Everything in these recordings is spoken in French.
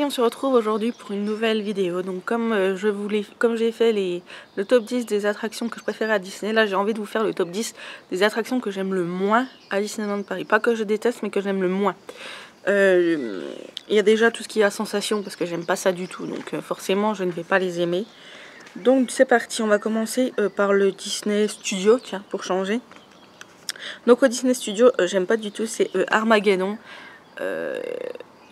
on se retrouve aujourd'hui pour une nouvelle vidéo. Donc comme j'ai fait le top 10 des attractions que je préfère à Disney, là j'ai envie de vous faire le top 10 des attractions que j'aime le moins à Disneyland Paris. Pas que je déteste, mais que j'aime le moins. Il y a déjà tout ce qui est à sensation, parce que j'aime pas ça du tout, donc forcément je ne vais pas les aimer. Donc c'est parti, on va commencer par le Disney Studio, tiens, pour changer. Donc au Disney Studio, j'aime pas du tout, c'est Armageddon.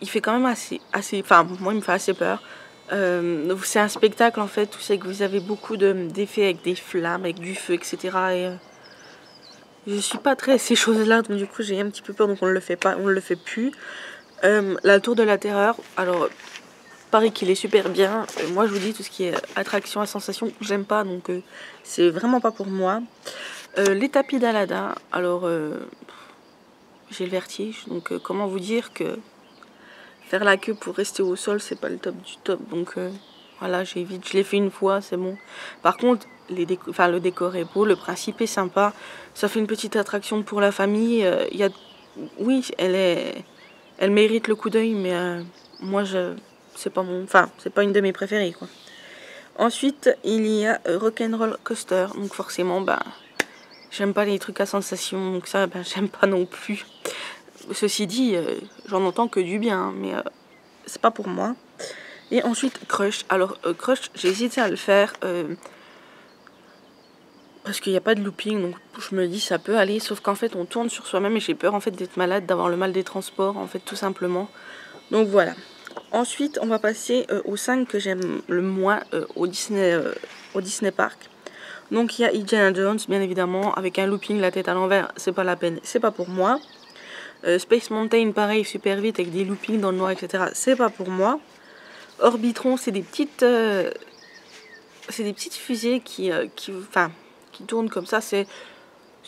Il fait quand même enfin moi il me fait assez peur. C'est un spectacle en fait où c'est que vous avez beaucoup d'effets avec des flammes, avec du feu, etc. Et je suis pas très ces choses-là, donc du coup j'ai un petit peu peur, donc on le fait pas, on le fait plus. La tour de la terreur, alors paraît qu'il est super bien. Moi je vous dis, tout ce qui est attraction à sensation, j'aime pas, donc c'est vraiment pas pour moi. Les tapis d'Aladin, alors j'ai le vertige, donc comment vous dire que faire la queue pour rester au sol, c'est pas le top du top, donc voilà, j'évite. Je l'ai fait une fois, c'est bon. Par contre, le décor est beau, le principe est sympa. Ça fait une petite attraction pour la famille. Oui, elle mérite le coup d'œil, mais moi, c'est pas une de mes préférées, quoi. Ensuite, il y a Rock'n'Roll Coaster, donc forcément, j'aime pas les trucs à sensation, donc ça, j'aime pas non plus. Ceci dit, j'en entends que du bien, mais c'est pas pour moi. Et ensuite, Crush. Alors, Crush, j'ai hésité à le faire parce qu'il n'y a pas de looping, donc je me dis ça peut aller. Sauf qu'en fait, on tourne sur soi-même et j'ai peur en fait d'être malade, d'avoir le mal des transports, en fait, tout simplement. Donc voilà. Ensuite, on va passer aux 5 que j'aime le moins au Disney Park. Donc il y a Indiana Jones, bien évidemment, avec un looping, la tête à l'envers, c'est pas la peine, c'est pas pour moi. Space Mountain, pareil, super vite, avec des loopings dans le noir, etc. C'est pas pour moi. Orbitron, c'est des petites fusées qui tournent comme ça. C'est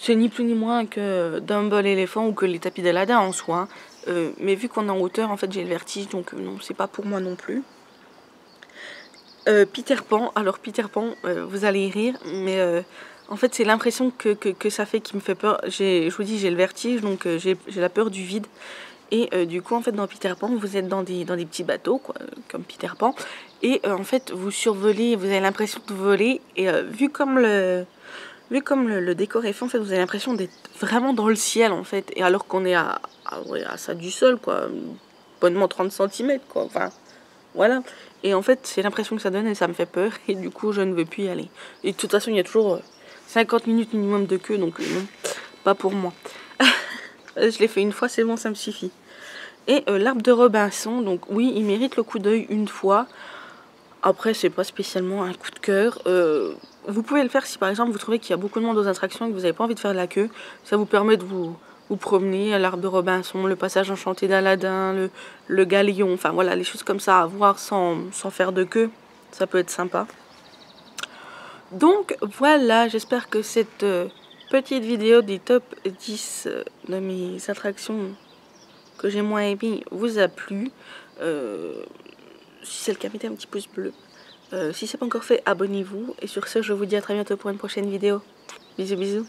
ni plus ni moins que Dumble Elephant ou que les tapis d'Aladin en soi. Mais vu qu'on est en hauteur, en fait, j'ai le vertige, donc non, c'est pas pour moi non plus. Peter Pan. Alors Peter Pan, vous allez y rire, mais en fait, c'est l'impression que ça fait qui me fait peur. Je vous dis, j'ai le vertige, donc j'ai la peur du vide. Et du coup, en fait, dans Peter Pan, vous êtes dans des petits bateaux, quoi, comme Peter Pan. Et en fait, vous survolez, vous avez l'impression de voler. Et vu comme le décor est fait, en fait, vous avez l'impression d'être vraiment dans le ciel, en fait. Et alors qu'on est à ça du sol, quoi. Bonnement 30 cm, quoi. Enfin, voilà. Et en fait, c'est l'impression que ça donne et ça me fait peur. Et du coup, je ne veux plus y aller. Et de toute façon, il y a toujours 50 minutes minimum de queue, donc non, pas pour moi. Je l'ai fait une fois, c'est bon, ça me suffit. Et l'arbre de Robinson, donc oui, il mérite le coup d'œil une fois. Après, c'est pas spécialement un coup de cœur. Vous pouvez le faire si par exemple vous trouvez qu'il y a beaucoup de monde aux attractions et que vous n'avez pas envie de faire de la queue. Ça vous permet de vous promener à l'arbre de Robinson, le passage enchanté d'Aladin, le galion, enfin voilà, les choses comme ça à voir sans faire de queue. Ça peut être sympa. Donc voilà, j'espère que cette petite vidéo des top 10 de mes attractions que j'ai moins aimé vous a plu. Si c'est le cas, mettez un petit pouce bleu. Si c'est pas encore fait, abonnez-vous. Et sur ce, je vous dis à très bientôt pour une prochaine vidéo. Bisous bisous.